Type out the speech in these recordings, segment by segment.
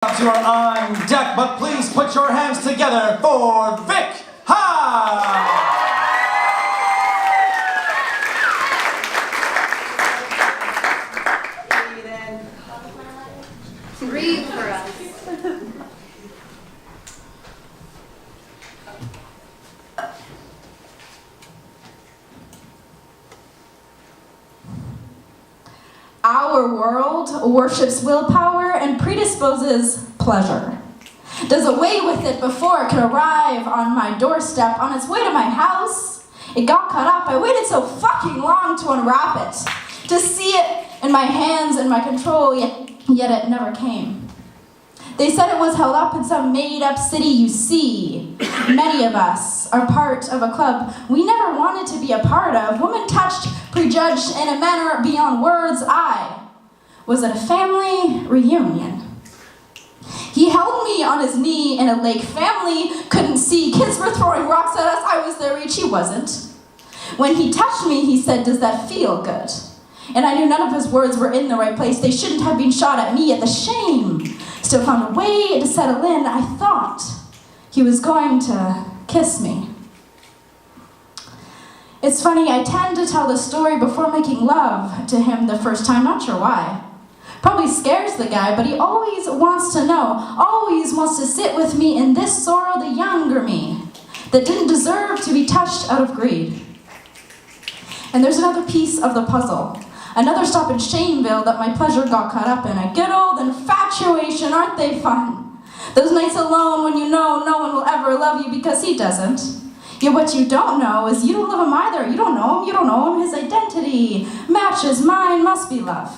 You are on deck, but please put your hands together for Vic Breathe for us. Our world worships willpower and predisposes pleasure. Does away with it before it could arrive on my doorstep, on its way to my house. It got cut up. I waited so fucking long to unwrap it, to see it in my hands and my control, yet it never came. They said it was held up in some made-up city you see. Many of us are part of a club we never wanted to be a part of. Woman touched, prejudged in a manner beyond words. I was at a family reunion. He held me on his knee in a lake. Family couldn't see. Kids were throwing rocks at us. I was their age. He wasn't. When he touched me, he said, "Does that feel good?" And I knew none of his words were in the right place. They shouldn't have been shot at me, yet the shame still found a way to settle in. I thought he was going to kiss me. It's funny, I tend to tell the story before making love to him the first time, not sure why. Probably scares the guy, but he always wants to know, always wants to sit with me in this sorrow, the younger me, that didn't deserve to be touched out of greed. And there's another piece of the puzzle. Another stop in Shameville that my pleasure got caught up in. A good old infatuation, aren't they fun? Those nights alone when you know no one will ever love you because he doesn't. Yet what you don't know is you don't love him either. You don't know him, his identity matches mine, must be love.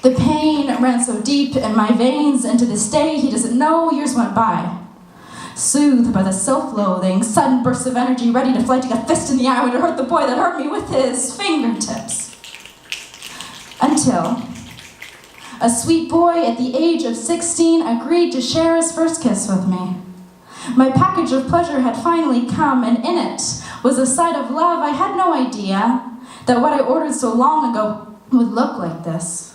The pain ran so deep in my veins, and to this day he doesn't know. Years went by. Soothed by the self-loathing, sudden bursts of energy, ready to flight, take a fist in the eye to hurt the boy that hurt me with his fingertips. Until a sweet boy at the age of 16 agreed to share his first kiss with me. My package of pleasure had finally come, and in it was a side of love. I had no idea that what I ordered so long ago would look like this.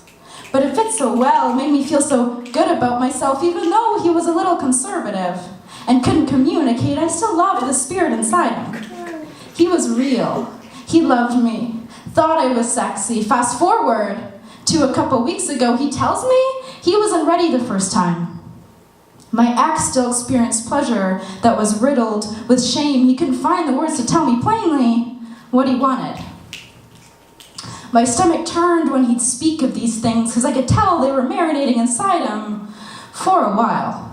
But it fit so well, made me feel so good about myself, even though he was a little conservative and couldn't communicate. I still loved the spirit inside him. He was real. He loved me. Thought I was sexy. Fast forward to a couple weeks ago, he tells me he wasn't ready the first time. My ex still experienced pleasure that was riddled with shame. He couldn't find the words to tell me plainly what he wanted. My stomach turned when he'd speak of these things, because I could tell they were marinating inside him for a while.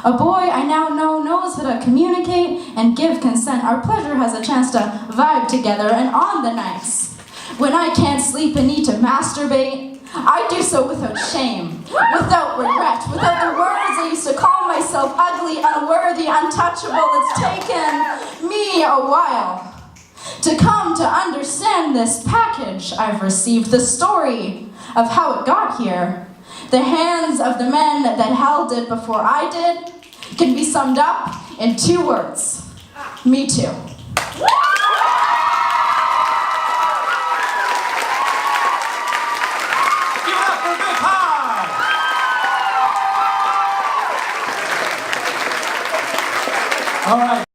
A boy I now know knows how to communicate and give consent. Our pleasure has a chance to vibe together, and on the nights when I can't sleep and need to masturbate, I do so without shame, without regret, without the words I used to call myself: ugly, unworthy, untouchable. It's taken me a while to come to understand this package I've received, the story of how it got here. The hands of the men that held it before I did can be summed up in 2 words: me too.